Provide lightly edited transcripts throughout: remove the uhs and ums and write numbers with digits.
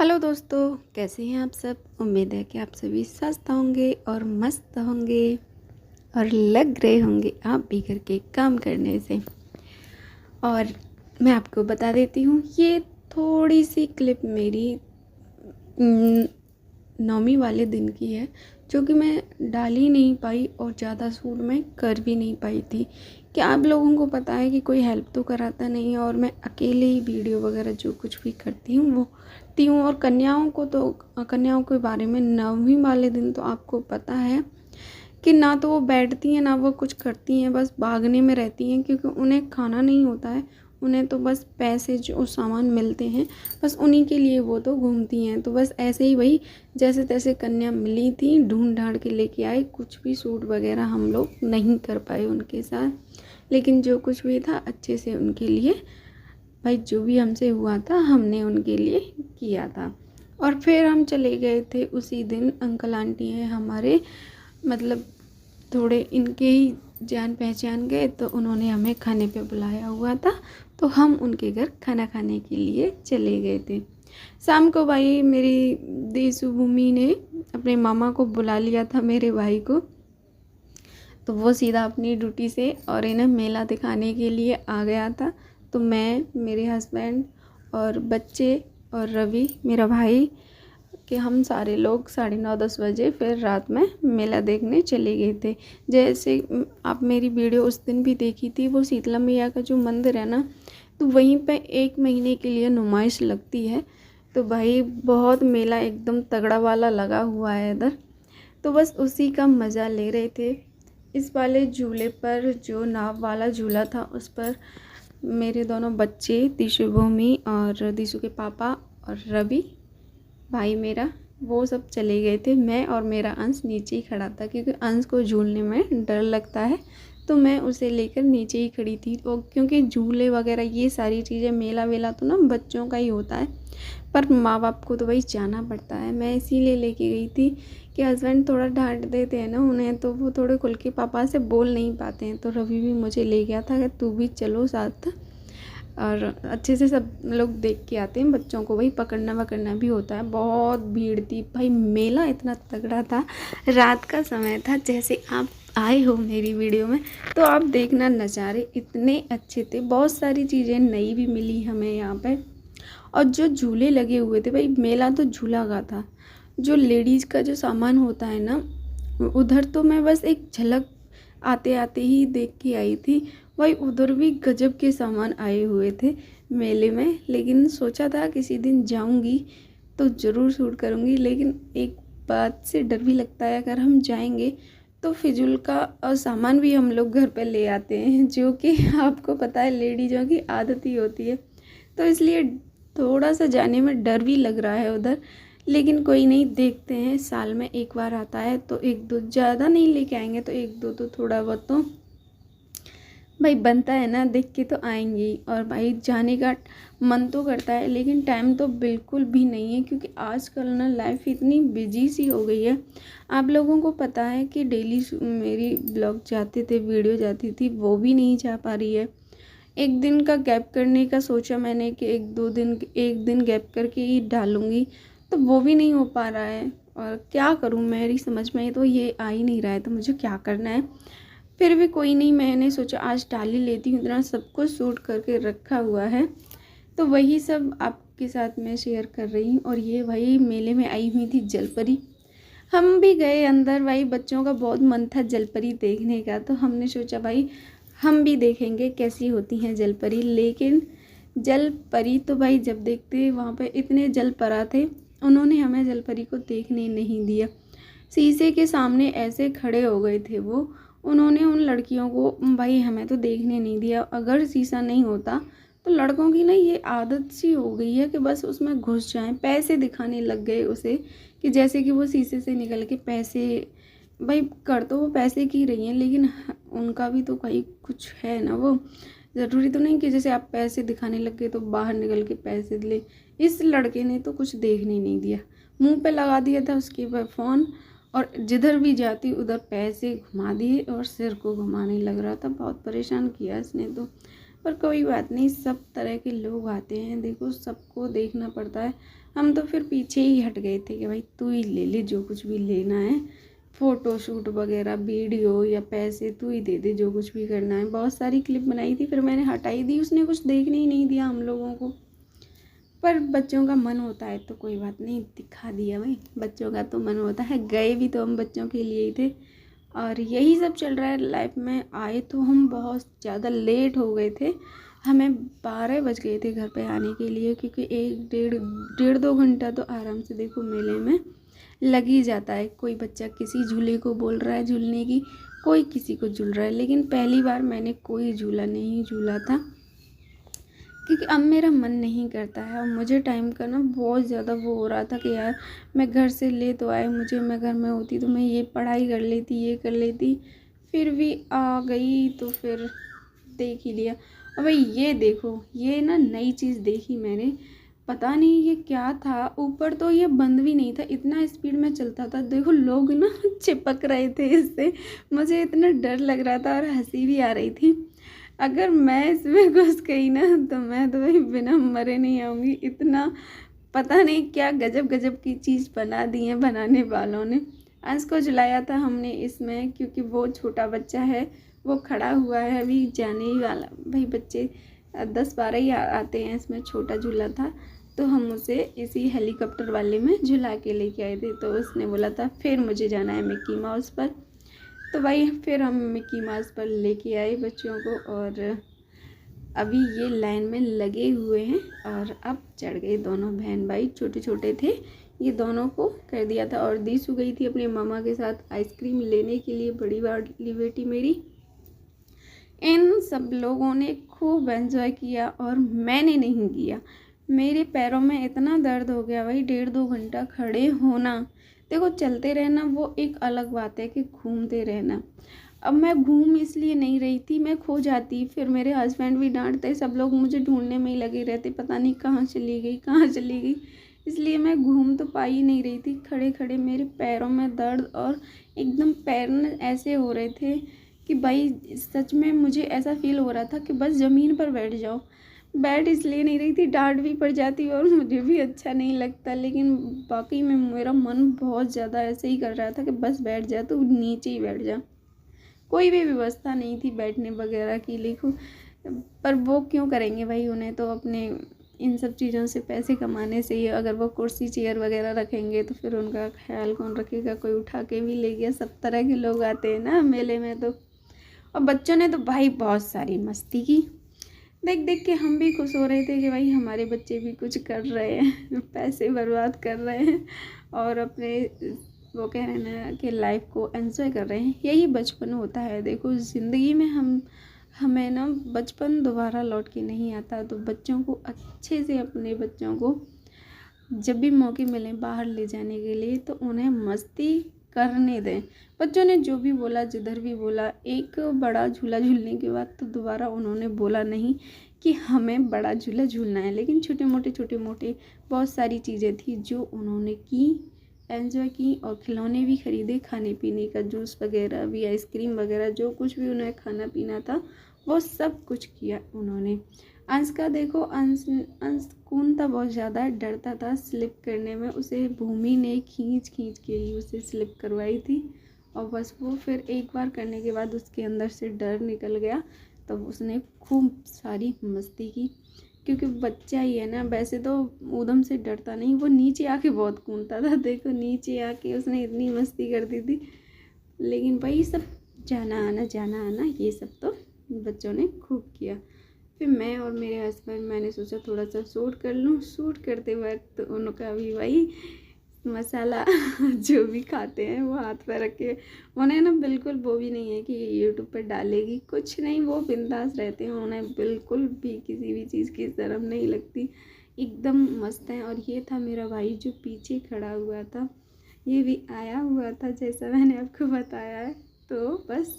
Hello दोस्तों, कैसे हैं आप सब। उम्मीद है कि आप सभी स्वस्थ होंगे और मस्त होंगे और लग रहे होंगे आप भी घर के काम करने से। और मैं आपको बता देती हूँ, ये थोड़ी सी क्लिप मेरी नौमी वाले दिन की है, जो कि मैं डाल ही नहीं पाई और ज़्यादा शूट मैं कर भी नहीं पाई थी। कि आप लोगों को पता है कि कोई हेल्प तो कराता नहीं है और मैं अकेले ही वीडियो वगैरह जो कुछ भी करती हूँ वो करती हूँ। और कन्याओं के बारे में नौवीं वाले दिन तो आपको पता है कि ना तो वो बैठती हैं ना वो कुछ करती हैं, बस भागने में रहती हैं, क्योंकि उन्हें खाना नहीं होता है। उन्हें तो बस पैसे जो सामान मिलते हैं बस उन्हीं के लिए वो तो घूमती हैं। तो बस ऐसे ही वही जैसे तैसे कन्या मिली थी, ढूंढ ढांड के लेके आए। कुछ भी सूट वगैरह हम लोग नहीं कर पाए उनके साथ, लेकिन जो कुछ भी था अच्छे से उनके लिए, भाई जो भी हमसे हुआ था हमने उनके लिए किया था। और फिर हम चले गए थे उसी दिन। अंकल आंटी हैं हमारे, मतलब थोड़े इनके ही जान पहचान गए, तो उन्होंने हमें खाने पे बुलाया हुआ था, तो हम उनके घर खाना खाने के लिए चले गए थे। शाम को भाई मेरी देसु भूमि ने अपने मामा को बुला लिया था, मेरे भाई को, तो वो सीधा अपनी ड्यूटी से और इन्हें मेला दिखाने के लिए आ गया था। तो मैं, मेरे हस्बैंड और बच्चे और रवि मेरा भाई, कि हम सारे लोग 9:30-10 बजे फिर रात में मेला देखने चले गए थे। जैसे आप मेरी वीडियो उस दिन भी देखी थी, वो शीतला मैया का जो मंदिर है ना, तो वहीं पे 1 महीने के लिए नुमाइश लगती है। तो भाई बहुत मेला एकदम तगड़ा वाला लगा हुआ है इधर, तो बस उसी का मज़ा ले रहे थे। इस वाले झूले पर, जो नाव वाला झूला था, उस पर मेरे दोनों बच्चे, दिशु भूमि और दिशु के पापा और रवि भाई मेरा, वो सब चले गए थे। मैं और मेरा अंश नीचे ही खड़ा था, क्योंकि अंश को झूलने में डर लगता है, तो मैं उसे लेकर नीचे ही खड़ी थी। और क्योंकि झूले वगैरह ये सारी चीज़ें, मेला वेला तो ना बच्चों का ही होता है, पर माँ बाप को तो भाई जाना पड़ता है। मैं इसीलिए लेके गई थी कि हस्बैंड थोड़ा डांट देते हैं ना उन्हें, तो वो थोड़े खुल के पापा से बोल नहीं पाते हैं। तो रवि भी मुझे ले गया था कि तू भी चलो साथ, और अच्छे से सब लोग देख के आते हैं। बच्चों को वही पकड़ना वकड़ना भी होता है। बहुत भीड़ थी भाई, मेला इतना तगड़ा था। रात का समय था, जैसे आप आए हो मेरी वीडियो में तो आप देखना, नज़ारे इतने अच्छे थे। बहुत सारी चीज़ें नई भी मिली हमें यहाँ पे। और जो झूले लगे हुए थे भाई, मेला तो झूला का था। जो लेडीज़ का जो सामान होता है ना, उधर तो मैं बस एक झलक आते आते ही देख के आई थी। भाई उधर भी गजब के सामान आए हुए थे मेले में। लेकिन सोचा था किसी दिन जाऊंगी तो ज़रूर शूट करूंगी, लेकिन एक बात से डर भी लगता है, अगर हम जाएंगे तो फिजूल का सामान भी हम लोग घर पे ले आते हैं, जो कि आपको पता है लेडीज़ों की आदत ही होती है। तो इसलिए थोड़ा सा जाने में डर भी लग रहा है उधर, लेकिन कोई नहीं, देखते हैं। साल में एक बार आता है तो एक दो, ज़्यादा नहीं लेके आएंगे तो एक दो तो थोड़ा बहुत तो भाई बनता है ना, देख के तो आएंगी। और भाई जाने का मन तो करता है, लेकिन टाइम तो बिल्कुल भी नहीं है, क्योंकि आजकल ना लाइफ इतनी बिजी सी हो गई है। आप लोगों को पता है कि डेली मेरी ब्लॉग जाते थे, वीडियो जाती थी, वो भी नहीं जा पा रही है। एक दिन का गैप करने का सोचा मैंने कि एक दिन गैप करके ही डालूंगी, तो वो भी नहीं हो पा रहा है। और क्या करूं, मेरी समझ में तो ये आ ही नहीं रहा है, तो मुझे क्या करना है। फिर भी कोई नहीं, मैंने सोचा आज डाल ही लेती हूँ, इतना सब कुछ शूट करके रखा हुआ है, तो वही सब आपके साथ मैं शेयर कर रही हूँ। और ये भाई मेले में आई हुई थी जलपरी, हम भी गए अंदर। भाई बच्चों का बहुत मन था जलपरी देखने का, तो हमने सोचा भाई हम भी देखेंगे कैसी होती हैं जलपरी। लेकिन जलपरी तो भाई जब देखते वहाँ पे इतने जलपरा थे, उन्होंने हमें जलपरी को देखने नहीं दिया। शीशे के सामने ऐसे खड़े हो गए थे वो, उन्होंने उन लड़कियों को, भाई हमें तो देखने नहीं दिया। अगर शीशा नहीं होता तो लड़कों की ना ये आदत सी हो गई है कि बस उसमें घुस जाएं, पैसे दिखाने लग गए उसे, कि जैसे कि वो शीशे से निकल के पैसे, भाई कर तो वो पैसे की रही हैं, लेकिन उनका भी तो भाई कुछ है ना। वो ज़रूरी तो नहीं कि जैसे आप पैसे दिखाने लग गए तो बाहर निकल के पैसे ले। इस लड़के ने तो कुछ देखने नहीं दिया, मुंह पे लगा दिया था उसके फ़ोन, और जिधर भी जाती उधर पैसे घुमा दिए और सिर को घुमाने लग रहा था। बहुत परेशान किया इसने तो। पर कोई बात नहीं, सब तरह के लोग आते हैं, देखो सबको देखना पड़ता है। हम तो फिर पीछे ही हट गए थे कि भाई तू ही ले ले जो कुछ भी लेना है, फ़ोटो शूट वगैरह, वीडियो या पैसे तू ही दे दे, जो कुछ भी करना है। बहुत सारी क्लिप बनाई थी, फिर मैंने हटाई दी, उसने कुछ देखने ही नहीं दिया हम लोगों को। पर बच्चों का मन होता है तो कोई बात नहीं, दिखा दिया भाई, बच्चों का तो मन होता है। गए भी तो हम बच्चों के लिए ही थे, और यही सब चल रहा है लाइफ में। आए तो हम बहुत ज़्यादा लेट हो गए थे, हमें 12 बज गए थे घर पे आने के लिए, क्योंकि एक डेढ़ 2 घंटा तो आराम से देखो मेले में लग ही जाता है। कोई बच्चा किसी झूले को बोल रहा है झूलने की, कोई किसी को झूल रहा है, लेकिन पहली बार मैंने कोई झूला नहीं झूला था, क्योंकि अब मेरा मन नहीं करता है। और मुझे टाइम का ना बहुत ज़्यादा वो हो रहा था कि यार मैं घर से ले तो आए, मुझे मैं घर में होती तो मैं ये पढ़ाई कर लेती, ये कर लेती, फिर भी आ गई तो फिर देख ही लिया। और भाई ये देखो, ये ना नई चीज़ देखी मैंने, पता नहीं ये क्या था। ऊपर तो ये बंद भी नहीं था, इतना स्पीड में चलता था, देखो लोग ना चिपक रहे थे इससे, मुझे इतना डर लग रहा था और हंसी भी आ रही थी। अगर मैं इसमें घुस गई ना तो मैं तो भाई बिना मरे नहीं आऊँगी। इतना पता नहीं क्या गजब गजब की चीज़ बना दी है बनाने वालों ने। अंश को झुलाया था हमने इसमें, क्योंकि वो छोटा बच्चा है, वो खड़ा हुआ है, अभी जाने ही वाला। भाई बच्चे 10-12 ही आते हैं इसमें, छोटा झूला था तो हम उसे इसी हेलीकॉप्टर वाले में झुला के लेके आए थे। तो उसने बोला था फिर मुझे जाना है मिक्की माउस पर, तो भाई फिर हम मिक्की माउस पर लेके आए बच्चों को। और अभी ये लाइन में लगे हुए हैं, और अब चढ़ गए दोनों बहन भाई, छोटे छोटे थे, ये दोनों को कर दिया था। और दीसू गई थी अपने मामा के साथ आइसक्रीम लेने के लिए, बड़ी वाली बेटी मेरी। इन सब लोगों ने खूब एंजॉय किया और मैंने नहीं किया। मेरे पैरों में इतना दर्द हो गया भाई, 1.5-2 घंटा खड़े होना। देखो चलते रहना वो एक अलग बात है, कि घूमते रहना। अब मैं घूम इसलिए नहीं रही थी, मैं खो जाती, फिर मेरे हस्बैंड भी डांटते, सब लोग मुझे ढूंढने में ही लगे रहते, पता नहीं कहाँ चली गई कहाँ चली गई। इसलिए मैं घूम तो पा ही नहीं रही थी। खड़े खड़े मेरे पैरों में दर्द, और एकदम पैर ऐसे हो रहे थे कि भाई सच में मुझे ऐसा फील हो रहा था कि बस ज़मीन पर बैठ जाओ। बैठ इसलिए नहीं रही थी, डांट भी पड़ जाती और मुझे भी अच्छा नहीं लगता, लेकिन बाकी में मेरा मन बहुत ज़्यादा ऐसे ही कर रहा था कि बस बैठ जा, तो नीचे ही बैठ जा। कोई भी व्यवस्था नहीं थी बैठने वगैरह की, लिखो। पर वो क्यों करेंगे भाई, उन्हें तो अपने इन सब चीज़ों से पैसे कमाने से ही, अगर वो कुर्सी चेयर वगैरह रखेंगे तो फिर उनका ख्याल कौन रखेगा, कोई उठा के भी ले गया। सब तरह के लोग आते हैं ना मेले में तो। और बच्चों ने तो भाई बहुत सारी मस्ती की, देख देख के हम भी खुश हो रहे थे कि भाई हमारे बच्चे भी कुछ कर रहे हैं, पैसे बर्बाद कर रहे हैं और अपने वो कह रहे हैं ना कि लाइफ को एंजॉय कर रहे हैं। यही बचपन होता है। देखो ज़िंदगी में हमें ना बचपन दोबारा लौट के नहीं आता, तो बच्चों को अच्छे से, अपने बच्चों को जब भी मौके मिले बाहर ले जाने के लिए, तो उन्हें मस्ती करने दें। बच्चों ने जो भी बोला, जिधर भी बोला, एक बड़ा झूला झूलने के बाद तो दोबारा उन्होंने बोला नहीं कि हमें बड़ा झूला झूलना है, लेकिन छोटे मोटे बहुत सारी चीज़ें थी जो उन्होंने की, एंजॉय की। और खिलौने भी ख़रीदे, खाने पीने का, जूस वगैरह भी, आइसक्रीम वगैरह, जो कुछ भी उन्हें खाना पीना था वो सब कुछ किया उन्होंने। अंश का देखो, अंश कौन था, बहुत ज़्यादा डरता था स्लिप करने में, उसे भूमि ने खींच के ही उसे स्लिप करवाई थी। और बस वो फिर एक बार करने के बाद उसके अंदर से डर निकल गया, तब उसने खूब सारी मस्ती की। क्योंकि बच्चा ही है ना, वैसे तो ऊधम से डरता नहीं, वो नीचे आके बहुत कूदता था। देखो नीचे आके उसने इतनी मस्ती कर दी थी। लेकिन भाई सब जाना आना ये सब तो बच्चों ने खूब किया। फिर मैं और मेरे हस्बैंड, मैंने सोचा थोड़ा सा शूट कर लूँ। शूट करते वक्त उनका भी भाई मसाला जो भी खाते हैं वो हाथ पर रखे, उन्हें ना बिल्कुल वो भी नहीं है कि यूट्यूब पर डालेगी, कुछ नहीं, वो बिंदास रहते हैं, उन्हें बिल्कुल भी किसी भी चीज़ की शर्म नहीं लगती, एकदम मस्त हैं। और ये था मेरा भाई जो पीछे खड़ा हुआ था, ये भी आया हुआ था जैसा मैंने आपको बताया है। तो बस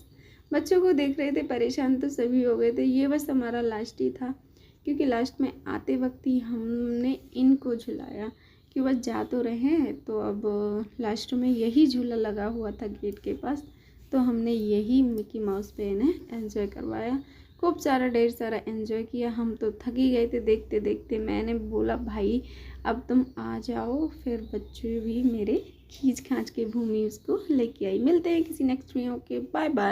बच्चों को देख रहे थे, परेशान तो सभी हो गए थे। ये बस हमारा लास्ट ही था, क्योंकि लास्ट में आते वक्त ही हमने इनको झुलाया कि बस जा तो रहे हैं, तो अब लास्ट में यही झूला लगा हुआ था गेट के पास, तो हमने यही मिकी माउस पे इन्हें एंजॉय करवाया। खूब सारा ढेर सारा एंजॉय किया। हम तो थक ही गए थे देखते देखते। मैंने बोला भाई अब तुम आ जाओ, फिर बच्चे भी मेरे खींच खांच के भूमि उसको लेके आई। मिलते हैं किसी नेक्स्ट वीडियो के, बाय बाय।